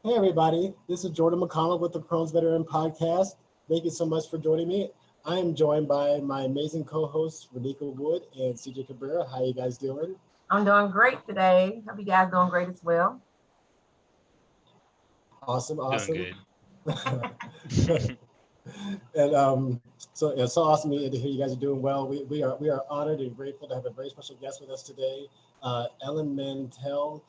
Hey everybody, this is Jordan McConnell with the Crohn's Veteran Podcast. Thank you so much for joining me. I am joined by my amazing co-hosts Renika Wood and CJ Cabrera. How you guys doing? I'm doing great today. Hope you guys doing great as well. Awesome, Doing awesome. good. And so it's so awesome to hear you guys are doing well. We are honored and grateful to have a very special guest with us today, Ellyn Mantell.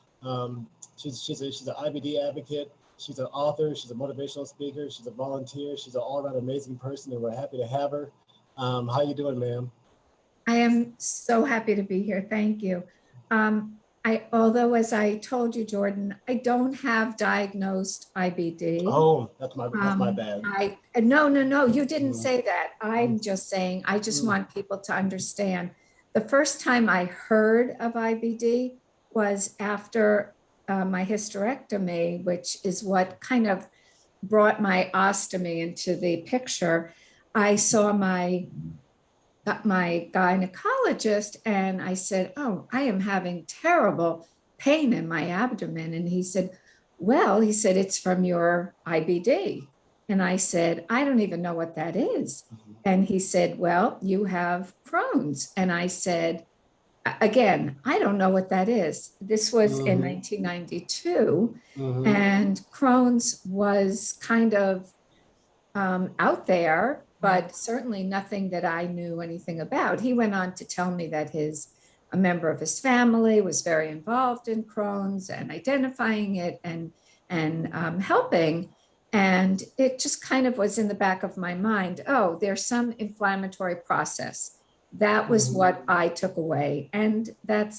She's an IBD advocate. She's an author. She's a motivational speaker. She's a volunteer. She's an all-around amazing person, and we're happy to have her. How you doing, ma'am? I am so happy to be here. Thank you. Although as I told you, Jordan, I don't have diagnosed IBD. Oh, that's my bad. No, you didn't say that. I'm just saying, I just want people to understand. The first time I heard of IBD was after my hysterectomy, which is what kind of brought my ostomy into the picture. I saw my gynecologist and I said, "Oh, I am having terrible pain in my abdomen." And he said, "It's from your IBD." And I said, "I don't even know what that is." And he said, "Well, you have Crohn's." And I said, again, I don't know what that is. This was in 1992, and Crohn's was kind of out there, but certainly nothing that I knew anything about. He went on to tell me that a member of his family was very involved in Crohn's and identifying it and helping. And it just kind of was in the back of my mind, oh, there's some inflammatory process. That was what I took away. And that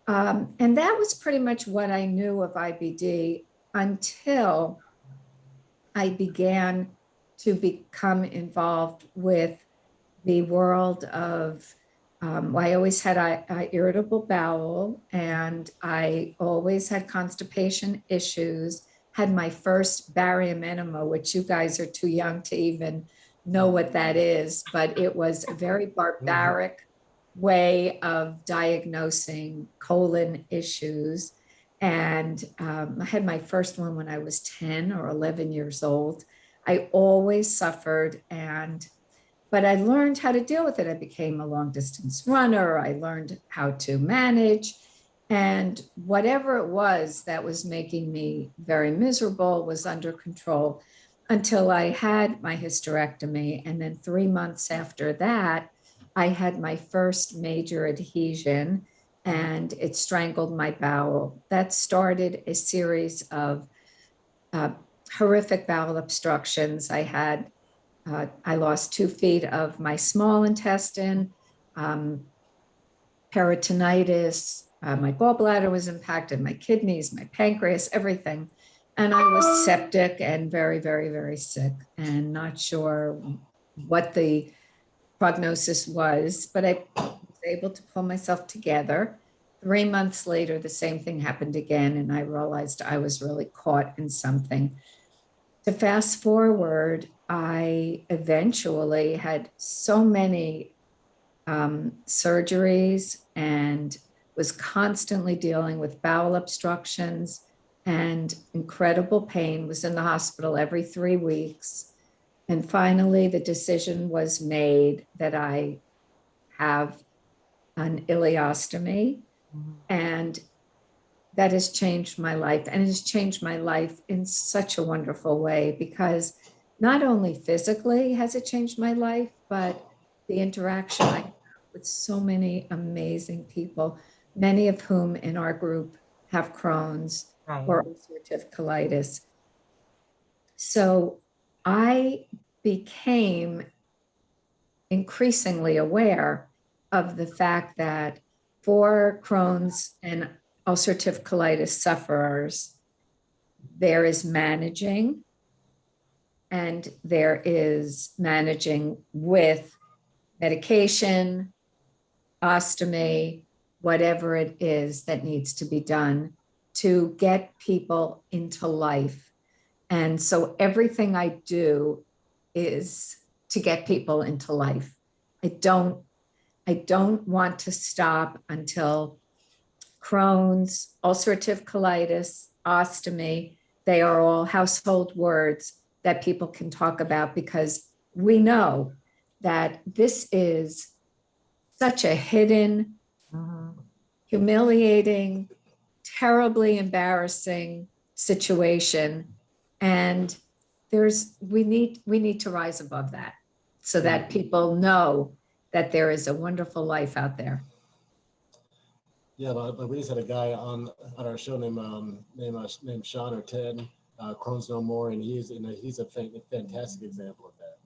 was pretty much what I knew of IBD until I began to become involved with the world of, I always had irritable bowel, and I always had constipation issues, had my first barium enema, which you guys are too young to even know what that is, but it was a very barbaric way of diagnosing colon issues. And I had my first one when I was 10 or 11 years old. I always suffered, but I learned how to deal with it. I became a long distance runner. I learned how to manage, and whatever it was that was making me very miserable was under control until I had my hysterectomy. And then 3 months after that, I had my first major adhesion, and it strangled my bowel. That started a series of horrific bowel obstructions. I lost 2 feet of my small intestine, peritonitis, my gallbladder was impacted, my kidneys, my pancreas, everything. And I was septic and very, very, very sick and not sure what the prognosis was, but I was able to pull myself together. 3 months later, the same thing happened again, and I realized I was really caught in something. To fast forward, I eventually had so many surgeries and was constantly dealing with bowel obstructions and incredible pain, was in the hospital every 3 weeks. And finally, the decision was made that I have an ileostomy, and that has changed my life. And it has changed my life in such a wonderful way, because not only physically has it changed my life, but the interaction I have with so many amazing people, many of whom in our group have Crohn's or ulcerative colitis. So I became increasingly aware of the fact that for Crohn's and ulcerative colitis sufferers, there is managing, and there is managing with medication, ostomy, whatever it is that needs to be done to get people into life. And so everything I do is to get people into life. I don't want to stop until Crohn's, ulcerative colitis, ostomy, they are all household words that people can talk about, because we know that this is such a hidden, humiliating, terribly embarrassing situation. And we need to rise above that so that people know that there is a wonderful life out there. Yeah, but we just had a guy on our show named Sean or Ted, Crohn's No More, and he's a fantastic example of that.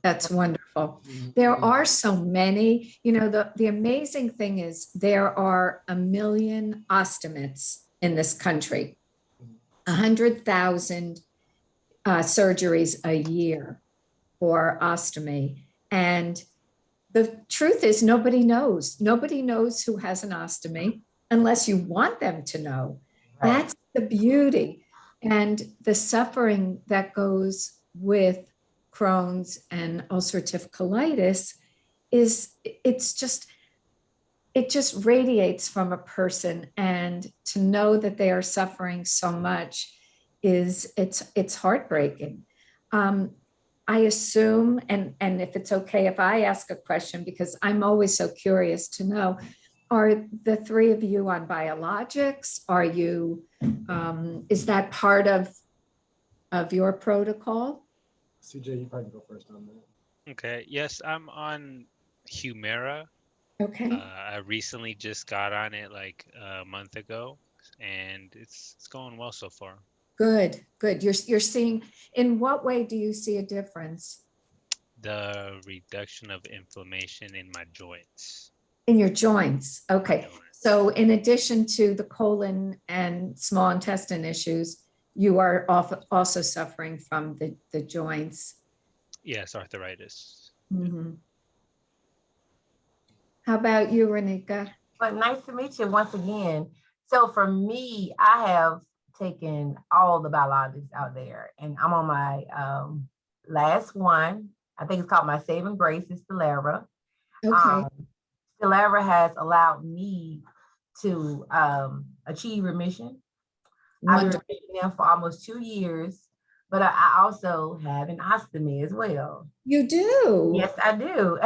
That's wonderful. There are so many, the amazing thing is there are 1 million ostomates in this country, 100,000 surgeries a year for ostomy. And the truth is nobody knows who has an ostomy unless you want them to know. Right. That's the beauty and the suffering that goes with Crohn's and ulcerative colitis it just radiates from a person, and to know that they are suffering so much it's heartbreaking. I assume, and if it's okay if I ask a question, because I'm always so curious to know, are the three of you on biologics? Are you, is that part of your protocol? CJ, you probably go first on that. Okay, yes, I'm on Humira. Okay. I recently just got on it like a month ago, and it's going well so far. Good. You're seeing, in what way do you see a difference? The reduction of inflammation in my joints. In your joints. Okay. So in addition to the colon and small intestine issues, you are also suffering from the joints. Yes, arthritis. Mm-hmm. How about you, Renika? Well, nice to meet you once again. So for me, I have taken all the biologics out there, and I'm on my last one. I think it's called my saving grace. It's Stelara. Okay. Stelara has allowed me to achieve remission. I've been remission for almost 2 years, but I also have an ostomy as well. You do? Yes, I do.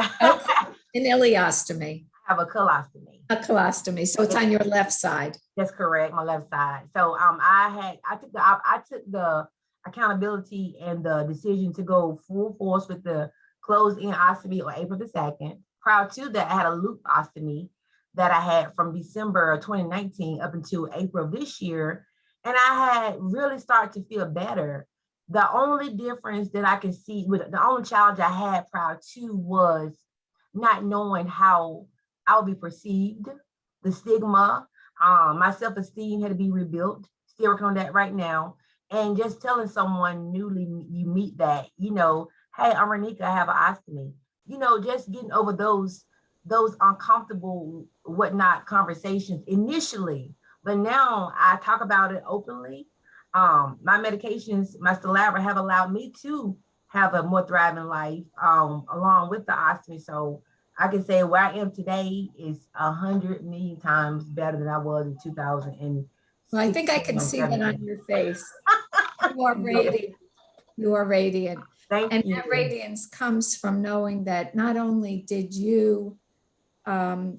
An ileostomy. I have a colostomy. A colostomy. So it's on your left side. That's correct, my left side. So I took the accountability and the decision to go full force with the closed-in ostomy on April the 2nd. Prior to that, I had a loop ostomy that I had from December of 2019 up until April of this year. And I had really started to feel better. The only difference that I could see with the only challenge I had prior to was not knowing how I would be perceived, the stigma, my self-esteem had to be rebuilt, still working on that right now. And just telling someone newly you meet that, hey, I'm Renika, I have an ostomy. Just getting over those uncomfortable, whatnot conversations initially. But now I talk about it openly. My medications, my Stelara have allowed me to have a more thriving life along with the ostomy. So I can say where I am today is 100 million times better than I was in 2000. Well, I think I can see that on your face. You are radiant. You are radiant. Thank you. That radiance comes from knowing that not only did you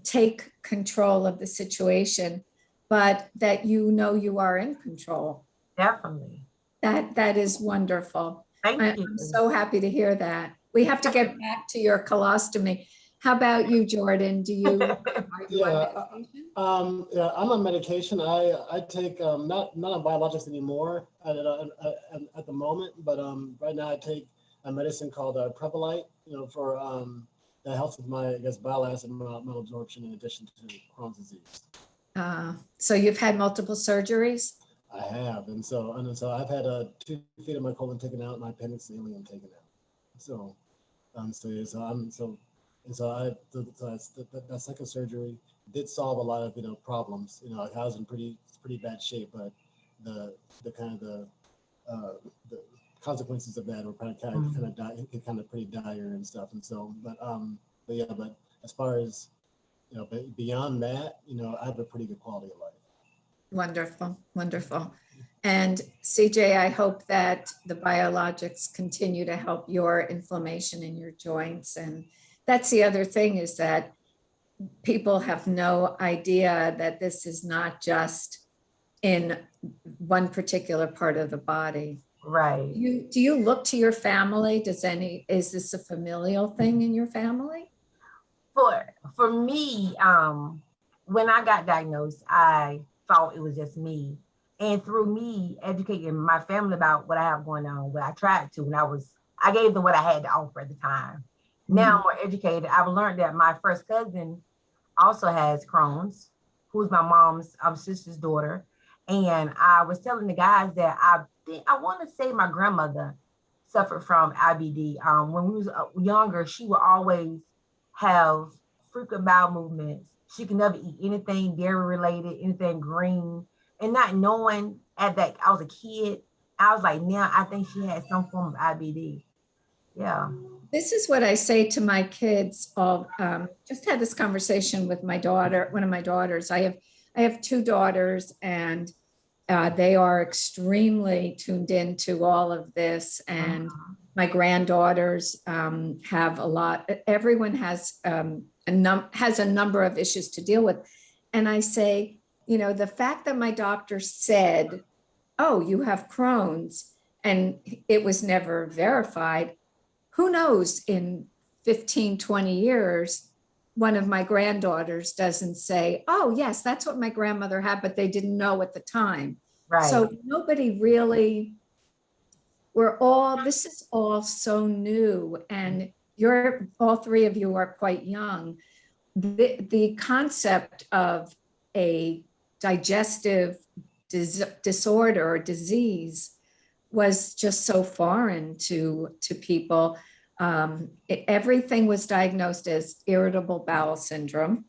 take control of the situation, but that you are in control. Definitely. That is wonderful. Thank you. I'm so happy to hear that. We have to get back to your colostomy. How about you, Jordan? Are you on medication? Yeah, I'm on medication. I take not on biologics anymore at the moment, but right now I take a medicine called Prevolite, for that helps with my bile acid malabsorption in addition to Crohn's disease. So you've had multiple surgeries? I have, and so I've had 2 feet of my colon taken out, my appendix and ileum taken out. So that second surgery did solve a lot of problems. I was in pretty bad shape, but the consequences of that were kind of pretty dire and stuff. And so, but as far as beyond that, I have a pretty good quality of life. Wonderful. And CJ, I hope that the biologics continue to help your inflammation in your joints. And that's the other thing, is that people have no idea that this is not just in one particular part of the body. Right. Do you look to your family? Is this a familial thing in your family? For me, when I got diagnosed, I thought it was just me. And through me educating my family about what I have going on, what I tried to, I gave them what I had to offer at the time. Now I'm more educated. I've learned that my first cousin also has Crohn's, who's my mom's sister's daughter. And I was telling the guys that I want to say my grandmother suffered from IBD. When we was younger, she would always have frequent bowel movements. She could never eat anything dairy related, anything green. And not knowing at that I was a kid, I was like, now I think she had some form of IBD. Yeah. This is what I say to my kids. Just had this conversation with my daughter, one of my daughters. I have two daughters, and they are extremely tuned into all of this. And my granddaughters have a lot. Everyone has a number of issues to deal with. And I say, the fact that my doctor said, "Oh, you have Crohn's," and it was never verified. Who knows, in 15, 20 years, one of my granddaughters doesn't say, "Oh, yes, that's what my grandmother had," but they didn't know at the time. Right. So nobody really, this is all so new, and all three of you are quite young. The concept of a digestive disorder or disease was just so foreign to people. Everything was diagnosed as irritable bowel syndrome,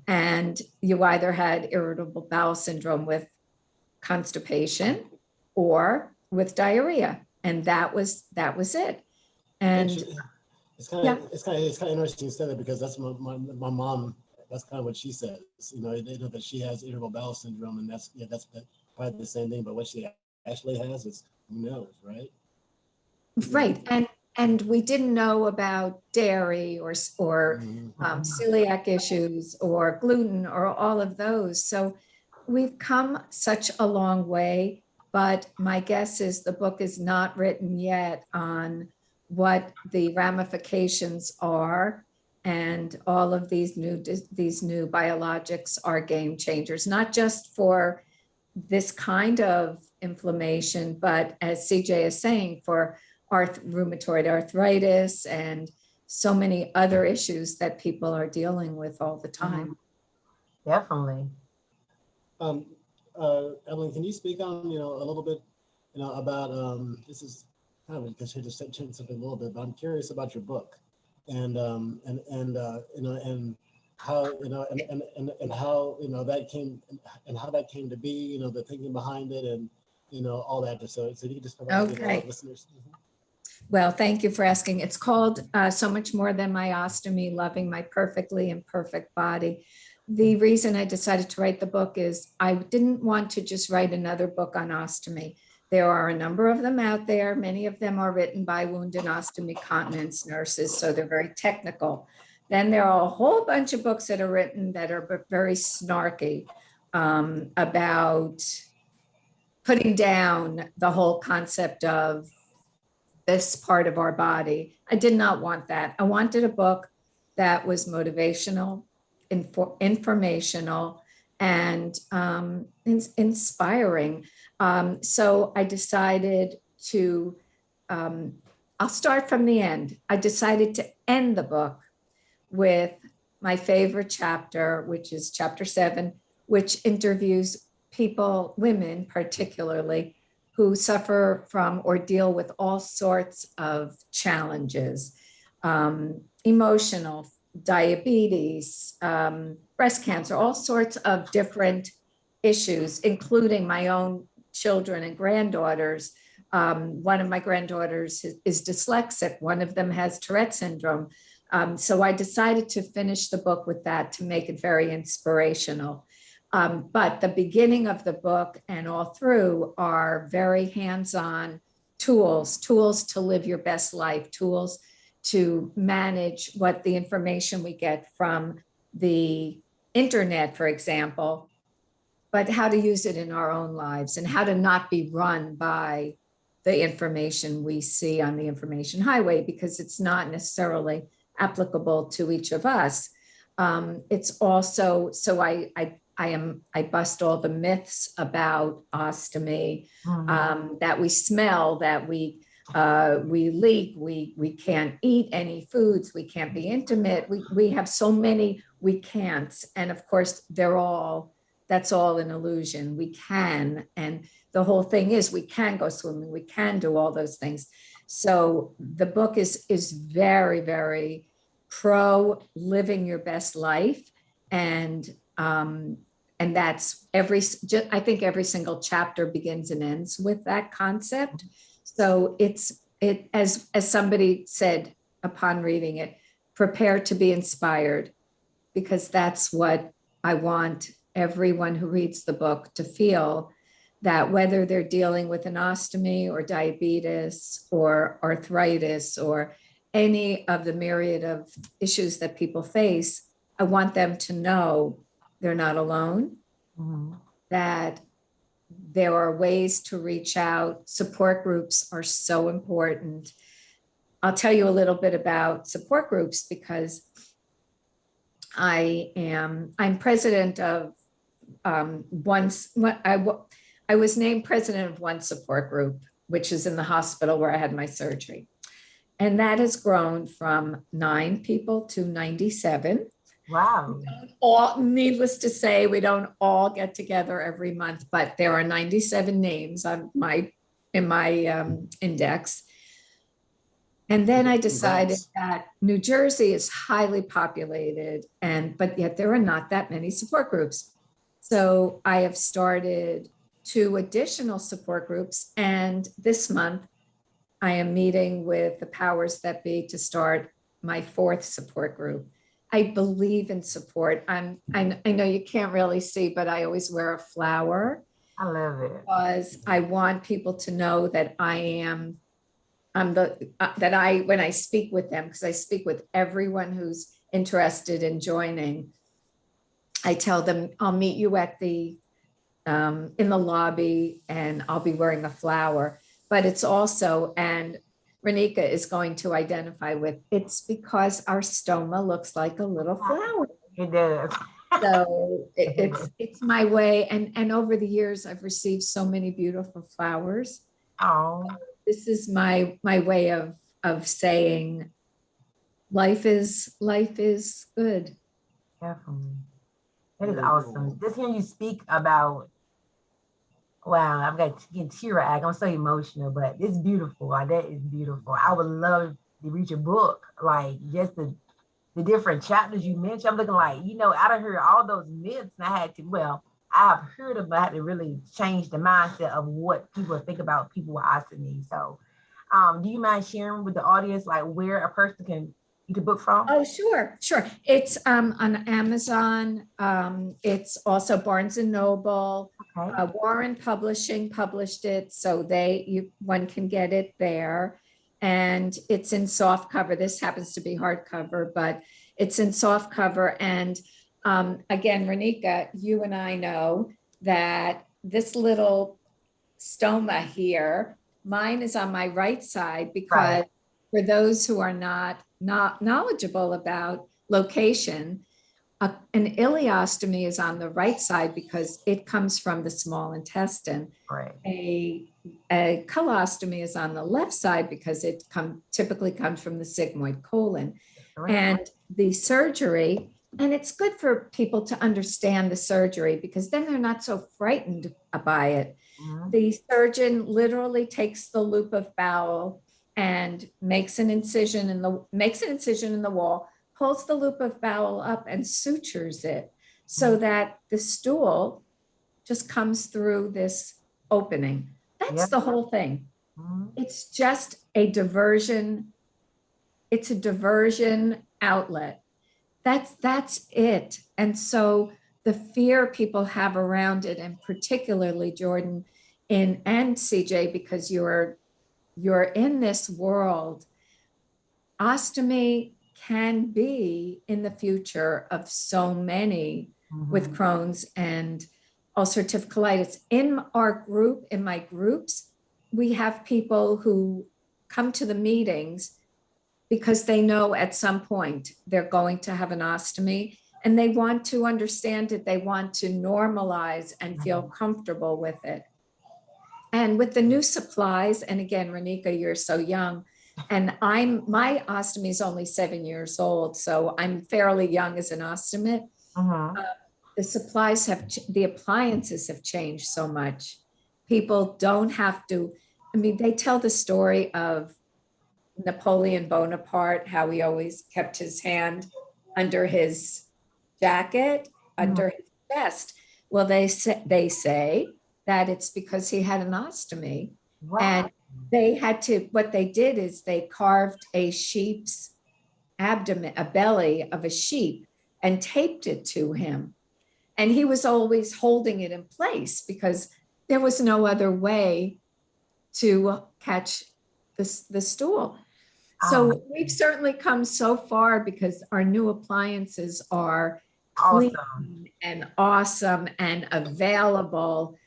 and you either had irritable bowel syndrome with constipation or with diarrhea, and that was it. And it's kind of interesting you said that, because that's my mom. That's kind of what she says. They know that she has irritable bowel syndrome, and that's probably the same thing. But what she actually has is, who knows, right? Right, and we didn't know about dairy or celiac issues or gluten or all of those. So we've come such a long way. But my guess is the book is not written yet on what the ramifications are, and all of these new biologics are game changers, not just for this kind of inflammation, but as CJ is saying, for rheumatoid arthritis and so many other issues that people are dealing with all the time. Definitely. Ellyn, can you speak on, a little bit, about, this is kind of because you just said something a little bit, but I'm curious about your book and how, and how, that came to be, the thinking behind it, and, all that. So you can just provide Okay. listeners. Well, thank you for asking. It's called So Much More Than My Ostomy, Loving My Perfectly Imperfect Body. The reason I decided to write the book is I didn't want to just write another book on ostomy. There are a number of them out there. Many of them are written by wound and ostomy continence nurses, so they're very technical. Then there are a whole bunch of books that are written that are very snarky about putting down the whole concept of this part of our body. I did not want that. I wanted a book that was motivational, informational, and inspiring. So I decided to, I'll start from the end. I decided to end the book with my favorite chapter, which is chapter 7, which interviews people, women particularly, who suffer from or deal with all sorts of challenges, emotional, diabetes, breast cancer, all sorts of different issues, including my own children and granddaughters. One of my granddaughters is dyslexic. One of them has Tourette syndrome. So I decided to finish the book with that, to make it very inspirational. But the beginning of the book and all through are very hands-on tools to live your best life, tools to manage what the information we get from the internet, for example, but how to use it in our own lives and how to not be run by the information we see on the information highway, because it's not necessarily applicable to each of us. It's also, so I bust all the myths about ostomy, that we smell, that we leak, we can't eat any foods, we can't be intimate. We have so many we can't. And of course, that's all an illusion. We can. And the whole thing is we can go swimming, we can do all those things. So the book is very, very pro living your best life. And that's I think every single chapter begins and ends with that concept. So as somebody said upon reading it, prepare to be inspired, because that's what I want everyone who reads the book to feel, that whether they're dealing with an ostomy or diabetes or arthritis or any of the myriad of issues that people face, I want them to know they're not alone, that there are ways to reach out. Support groups are so important. I'll tell you a little bit about support groups because I'm president of I was named president of one support group, which is in the hospital where I had my surgery. And that has grown from 9 people to 97. Wow. Needless to say, we don't all get together every month, but there are 97 names in my index. And then I decided that New Jersey is highly populated, but yet there are not that many support groups. So I have started 2 additional support groups. And this month I am meeting with the powers that be to start my 4th support group. I believe in support. I know you can't really see, but I always wear a flower. I love it. Because I want people to know that when I speak with them, because I speak with everyone who's interested in joining, I tell them I'll meet you at in the lobby and I'll be wearing a flower. But it's also, and Renika is going to identify with, it's because our stoma looks like a little flower. It does. So it's my way. And over the years, I've received so many beautiful flowers. Oh, This is my way of saying life is good. definitely. That is awesome. Just hearing you speak about, wow, I've got to get tear-eyed. I'm so emotional, but it's beautiful. That is beautiful. I would love to read your book, like just the different chapters you mentioned. I'm looking like, I done heard all those myths, and I've heard them, but I had to really change the mindset of what people think about people with ostomy. So, do you mind sharing with the audience, like where a person can get the book from? Oh, sure. It's on Amazon. It's also Barnes and Noble. Okay. Warren Publishing published it, so one can get it there. And it's in soft cover. This happens to be hardcover, but it's in soft cover. And again, Renika, you and I know that this little stoma here, mine is on my right side, because for those who are not knowledgeable about location, an ileostomy is on the right side because it comes from the small intestine. Right. A colostomy is on the left side because it typically comes from the sigmoid colon. Right. And the surgery, and it's good for people to understand the surgery because then they're not so frightened by it. Mm-hmm. The surgeon literally takes the loop of bowel and makes an incision in the wall, pulls the loop of bowel up and sutures it so that the stool just comes through this opening. That's the whole thing. Mm-hmm. It's just a diversion. It's a diversion outlet. That's it. And so the fear people have around it, and particularly Jordan and CJ, because you're in this world. Ostomy can be in the future of so many with Crohn's and ulcerative colitis. In our group, in my groups, we have people who come to the meetings because they know at some point they're going to have an ostomy and they want to understand it. They want to normalize and feel comfortable with it. And with the new supplies, and again, Renika, you're so young, and my ostomy is only 7 years old, so I'm fairly young as an ostomist. The supplies the appliances have changed so much. People don't have to, I mean, they tell the story of Napoleon Bonaparte, how he always kept his hand under his jacket, under his vest. Well, they say that it's because he had an ostomy. Wow. And they had to, what they did is they carved a sheep's abdomen, a belly of a sheep, and taped it to him. And he was always holding it in place because there was no other way to catch the stool. So we've certainly come so far because our new appliances are clean and awesome and available.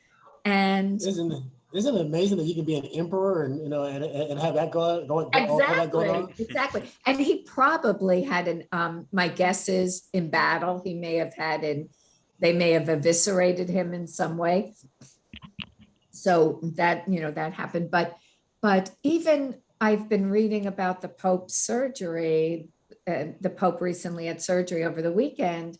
And isn't it amazing that you can be an emperor and and have that going on? Exactly. And he probably had my guess is in battle, he may have they may have eviscerated him in some way. So that, that happened. But even I've been reading about the Pope's surgery. The Pope recently had surgery over the weekend.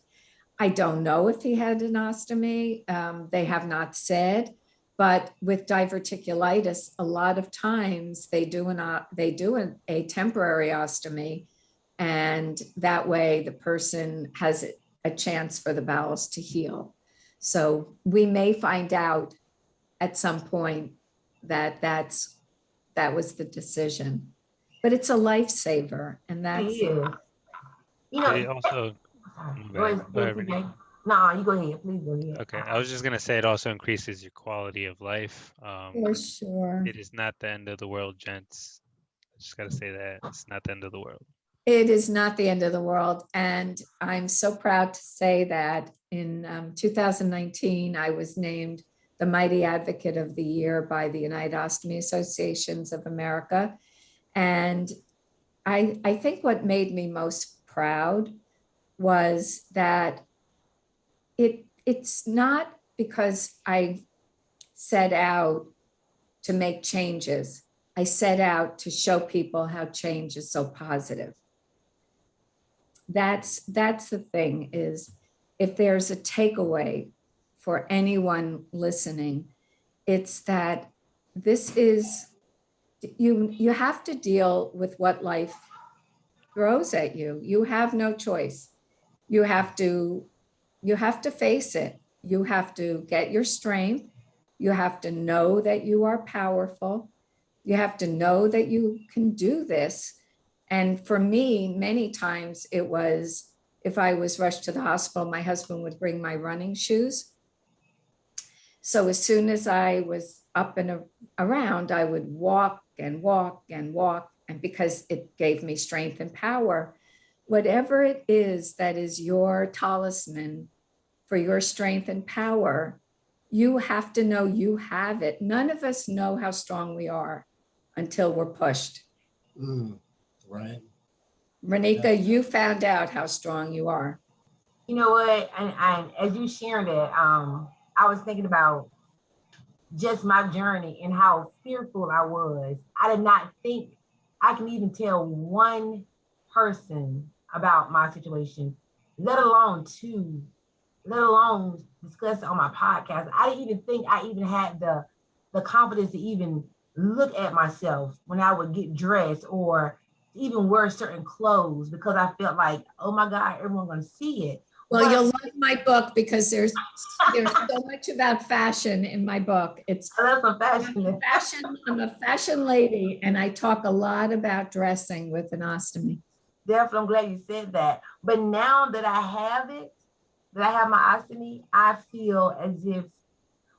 I don't know if he had an ostomy. They have not said, but with diverticulitis, a lot of times they do a temporary ostomy, and that way the person has a chance for the bowels to heal. So we may find out at some point that that was the decision, but it's a lifesaver, and that's it also. No, you go ahead. Please go ahead. Okay, I was just gonna say it also increases your quality of life. for sure. It is not the end of the world, gents. I just gotta say that it's not the end of the world. It is not the end of the world, and I'm so proud to say that in 2019 I was named the Mighty Advocate of the Year by the United Ostomy Associations of America. And I think what made me most proud was that it's not because I set out to make changes. I set out to show people how change is so positive. That's the thing, is if there's a takeaway for anyone listening, it's that this is, you have to deal with what life throws at you. You have no choice. You have to face it. You have to get your strength. You have to know that you are powerful. You have to know that you can do this. And for me, many times it was, if I was rushed to the hospital, my husband would bring my running shoes. So as soon as I was up and around, I would walk and walk and walk. And because it gave me strength and power, whatever it is that is your talisman for your strength and power, you have to know you have it. None of us know how strong we are until we're pushed. Right. Renika, you found out how strong you are. You know what? And as you sharing that, I was thinking about just my journey and how fearful I was. I did not think I can even tell one person about my situation, let alone two, let alone discuss it on my podcast. I didn't even think I even had the confidence to even look at myself when I would get dressed or even wear certain clothes, because I felt like, oh my God, everyone's gonna see it. Well, you'll love my book because there's so much about fashion in my book. I love fashion. I'm a fashion lady, and I talk a lot about dressing with an ostomy. Definitely, I'm glad you said that. But now that I have it, that I have my ostomy, I feel as if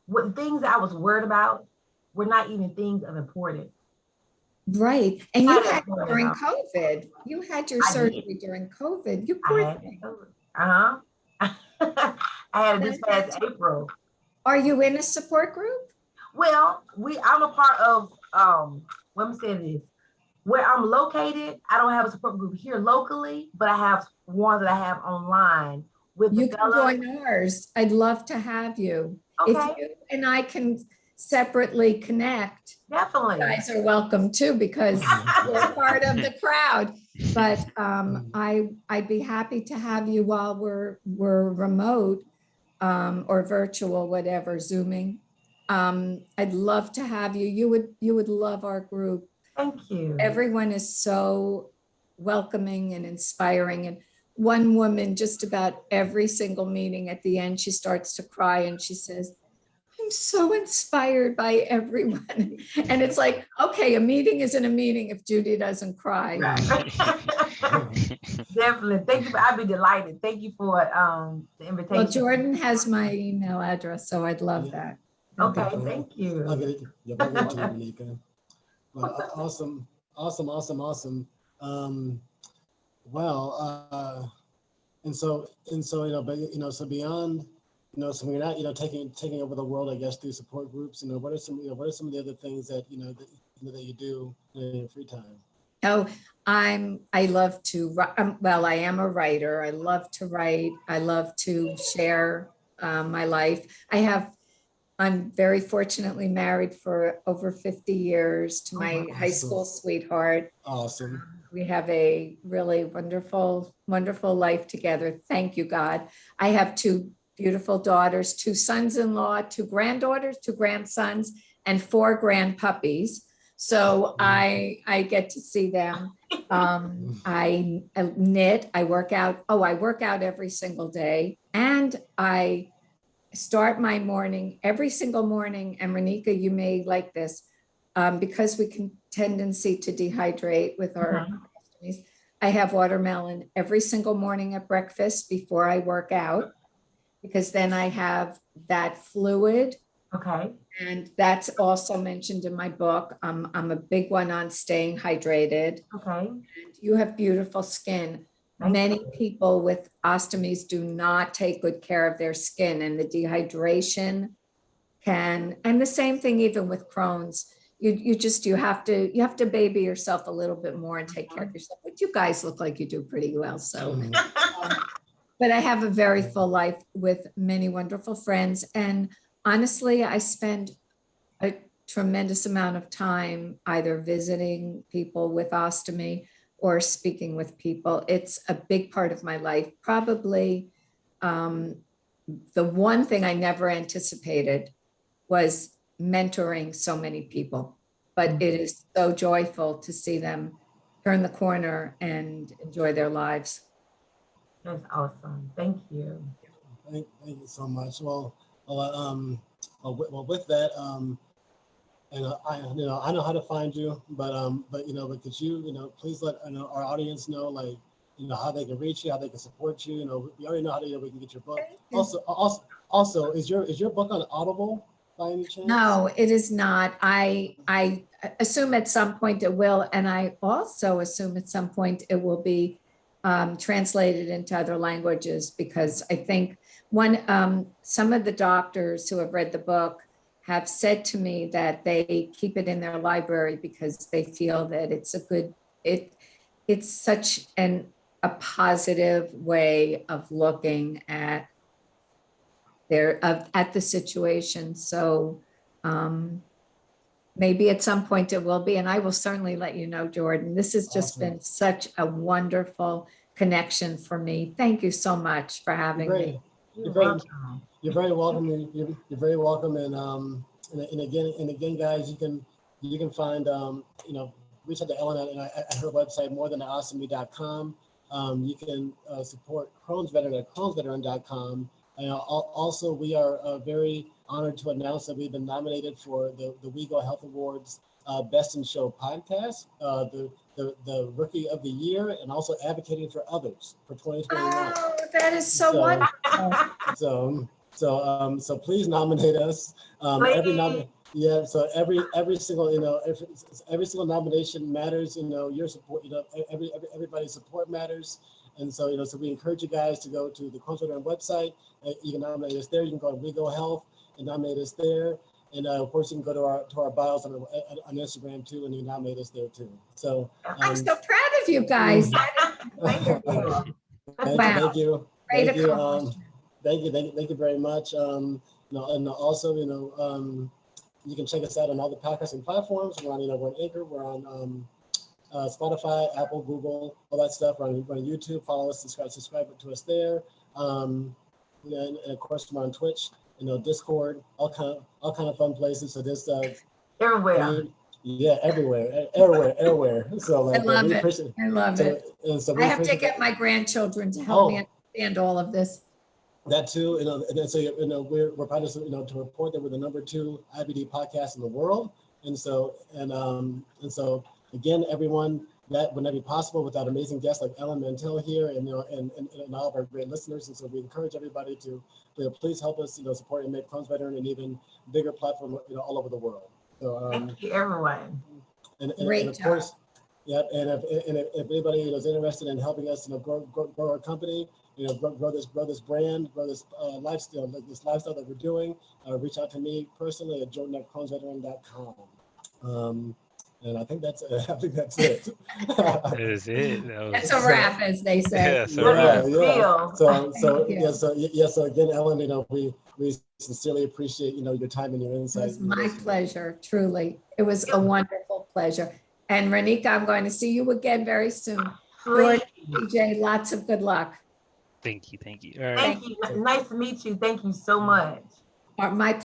what things I was worried about were not even things of importance. Right. And you Not had important at during all. COVID, you had your I surgery during COVID. You I poor had thing. I had it this past Fantastic. April. Are you in a support group? Well, I'm a part of let me say this. Where I'm located, I don't have a support group here locally, but I have one that I have online with You the can fellows. join ours. I'd love to have you. If Okay, you and I can separately connect, you definitely. guys are welcome too, because we're part of the crowd. But I'd be happy to have you while we're remote or virtual, whatever, Zooming. I'd love to have you. You would love our group. Thank you. Everyone is so welcoming and inspiring. And one woman, just about every single meeting at the end, she starts to cry and she says, I'm so inspired by everyone. And it's like, okay, a meeting isn't a meeting if Judy doesn't cry. Definitely. Thank you. I'd be delighted. Thank you for the invitation. Well, Jordan has my email address, so I'd love that. Okay, thank you. I'll get it. Yeah, I'll get it to you, Renika. Well, awesome. Well, and so so beyond, so we're not, taking over the world, I guess, through support groups. What are some of the other things that that you do in your free time? Oh, I love to, well, I am a writer. I love to write. I love to share my life. I'm very fortunately married for over 50 years to my high school sweetheart. Awesome. We have a really wonderful, wonderful life together. Thank you, God. I have two beautiful daughters, two sons-in-law, two granddaughters, two grandsons, and 4 grandpuppies. So I get to see them. I knit, I work out. Oh, I work out every single day. And I start my morning every single morning. And Renika, you may like this, because we can tendency to dehydrate with our ostomies. I have watermelon every single morning at breakfast before I work out, because then I have that fluid. Okay. And that's also mentioned in my book. I'm a big one on staying hydrated. Okay. And you have beautiful skin. Many people with ostomies do not take good care of their skin, and the dehydration can, and the same thing even with Crohn's. You have to baby yourself a little bit more and take care of yourself. But you guys look like you do pretty well. So, but I have a very full life with many wonderful friends, and honestly, I spend a tremendous amount of time either visiting people with ostomy or speaking with people. It's a big part of my life. Probably the one thing I never anticipated was mentoring so many people, but it is so joyful to see them turn the corner and enjoy their lives. That's awesome. Thank you. Thank you so much. Well, with that, and I know how to find you, but could you, please let our audience know, like, how they can reach you, how they can support you. We already know how we can get your book. Also, is your book on Audible by any chance? No, it is not. I assume at some point it will, and I also assume at some point it will be translated into other languages, because I think some of the doctors who have read the book have said to me that they keep it in their library because they feel that it's such a positive way of looking at the situation. So maybe at some point it will be, and I will certainly let you know, Jordan. This has just been such a wonderful connection for me. Thank you so much for having me. You're very welcome. You're very welcome. And again, guys, you can find reach out to Ellyn at her website, morethananostomy.com. You can support Crohn's Veteran at crohnsveteran.com. And also, we are very honored to announce that we've been nominated for the WeGo Health Awards Best in Show podcast, the Rookie of the Year, and also advocating for others for 2021. Oh, That is so So, wonderful. so please nominate us. Every single, every single nomination matters. Your support, everybody's support matters. And so, so we encourage you guys to go to the Crohn's website. You can nominate us there. You can go to Rego Health and nominate us there. And of course, you can go to our bios on Instagram too, and you can nominate us there too. So I'm so proud of you guys. Thank you. Thank you. Great Thank you. accomplishment. Thank you very much. And also, you can check us out on all the podcasting platforms. We're on Anchor. We're on Spotify, Apple, Google, all that stuff. We're on YouTube. Follow us, subscribe to us there. And of course, we're on Twitch. Discord, all kind of fun places. So this Everywhere. everywhere. So I love it. I love it. And so I have to get my grandchildren to help me understand all of this. That too, and then so we're proud to report that we're the #2 IBD podcast in the world, and so again, everyone, that would not be possible without amazing guests like Ellyn Mantell here, and all of our great listeners. And so we encourage everybody to please help us support and make Crohn's better in an even bigger platform all over the world. So Thank you, everyone. And of course, yeah, and if anybody is interested in helping us grow our company, grow this brand, grow this lifestyle that we're doing, reach out to me personally at jordan@crohnsveteran.com. And I think that's it. That is it. That's a wrap, as they say. Yeah, so So again, Ellyn, we sincerely appreciate your time and your insight. It was my pleasure, truly. It was a wonderful pleasure. And Renika, I'm going to see you again very soon. Please. DJ, lots of good luck. Thank you. All right. Thank you. Nice to meet you. Thank you so much. My